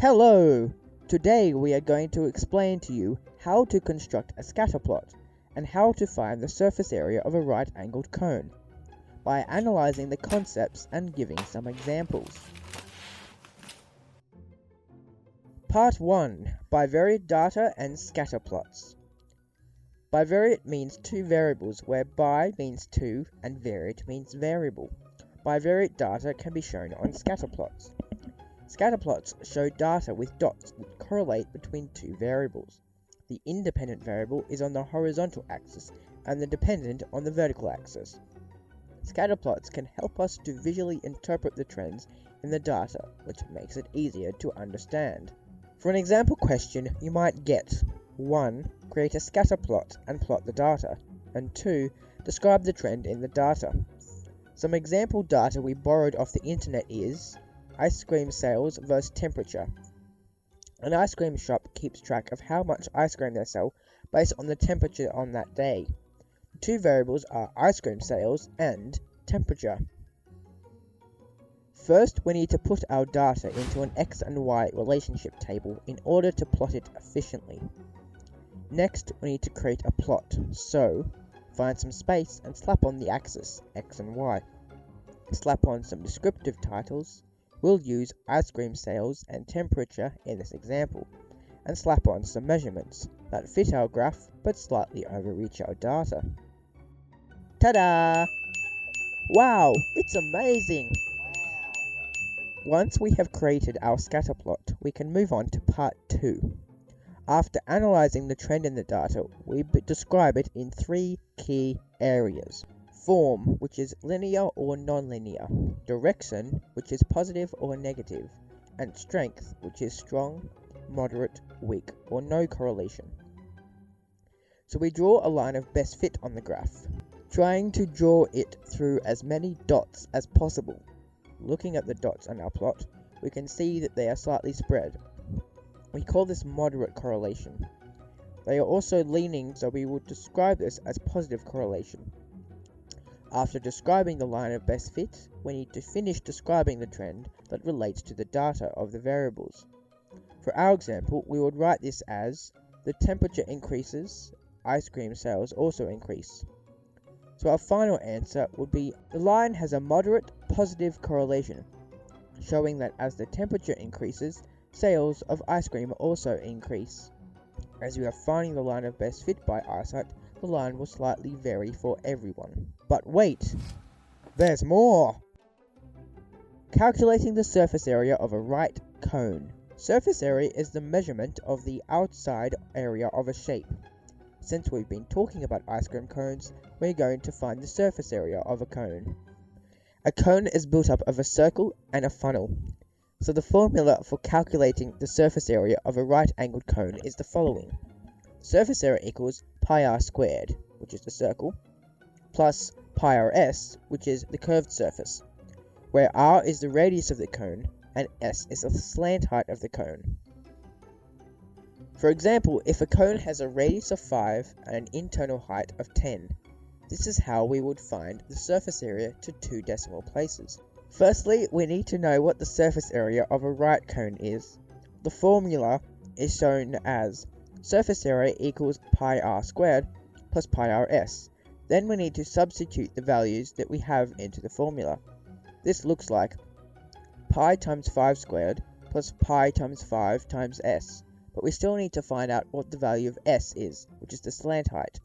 Hello! Today we are going to explain to you how to construct a scatter plot and how to find the surface area of a right-angled cone by analyzing the concepts and giving some examples. Part 1. Bivariate data and scatter plots. Bivariate means two variables where bi means two and variate means variable. Bivariate data can be shown on scatter plots. Scatter plots show data with dots that correlate between two variables. The independent variable is on the horizontal axis and the dependent on the vertical axis. Scatter plots can help us to visually interpret the trends in the data, which makes it easier to understand. For an example question, you might get 1. Create a scatter plot and plot the data, and 2. Describe the trend in the data. Some example data we borrowed off the internet is ice cream sales versus temperature. An ice cream shop keeps track of how much ice cream they sell based on the temperature on that day. The two variables are ice cream sales and temperature. First, we need to put our data into an x and y relationship table in order to plot it efficiently. Next, we need to create a plot, so find some space and slap on the axis, x and y. Slap on some descriptive titles. We'll use ice cream sales and temperature in this example, and slap on some measurements that fit our graph but slightly overreach our data. Ta-da! Wow, it's amazing! Once we have created our scatter plot, we can move on to part 2. After analyzing the trend in the data, we describe it in 3 key areas. Form, which is linear or non-linear, direction, which is positive or negative, and strength, which is strong, moderate, weak, or no correlation. So we draw a line of best fit on the graph, trying to draw it through as many dots as possible. Looking at the dots on our plot, we can see that they are slightly spread. We call this moderate correlation. They are also leaning, so we will describe this as positive correlation. After describing the line of best fit, we need to finish describing the trend that relates to the data of the variables. For our example, we would write this as the temperature increases, ice cream sales also increase. So our final answer would be the line has a moderate positive correlation, showing that as the temperature increases, sales of ice cream also increase. As we are finding the line of best fit by eyesight, the line will slightly vary for everyone. But wait, there's more! Calculating the surface area of a right cone. Surface area is the measurement of the outside area of a shape. Since we've been talking about ice cream cones, we're going to find the surface area of a cone. A cone is built up of a circle and a funnel. So the formula for calculating the surface area of a right-angled cone is the following. Surface area equals pi r squared, which is the circle, plus pi rs, which is the curved surface, where r is the radius of the cone and s is the slant height of the cone. For example, if a cone has a radius of 5 and an internal height of 10, this is how we would find the surface area to 2 decimal places. Firstly, we need to know what the surface area of a right cone is. The formula is shown as surface area equals pi r squared plus pi rs. Then we need to substitute the values that we have into the formula. This looks like pi times 5 squared plus pi times 5 times s, but we still need to find out what the value of s is, which is the slant height.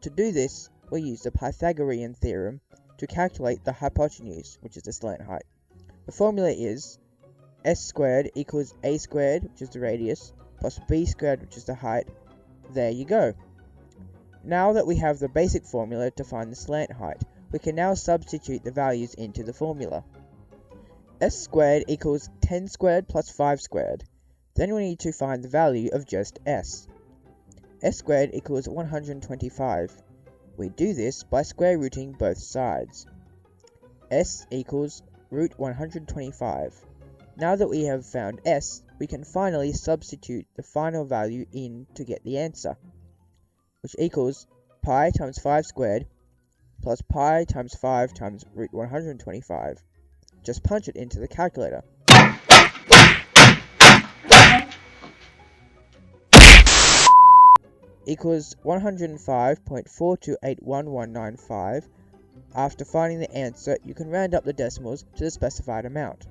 To do this, we use the Pythagorean theorem to calculate the hypotenuse, which is the slant height. The formula is s squared equals a squared, which is the radius, plus b squared, which is the height. There you go. Now that we have the basic formula to find the slant height, we can now substitute the values into the formula. S squared equals 10 squared plus 5 squared. Then we need to find the value of just s. S squared equals 125. We do this by square rooting both sides. S equals root 125. Now that we have found s, we can finally substitute the final value in to get the answer, which equals pi times 5 squared plus pi times 5 times root 125. Just punch it into the calculator. equals 105.42811195. After finding the answer, you can round up the decimals to the specified amount.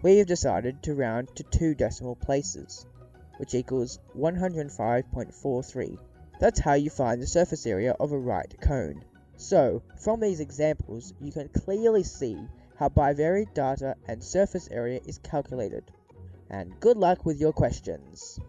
We have decided to round to 2 decimal places, which equals 105.43. That's how you find the surface area of a right cone. So, from these examples, you can clearly see how bivariate data and surface area is calculated. And good luck with your questions!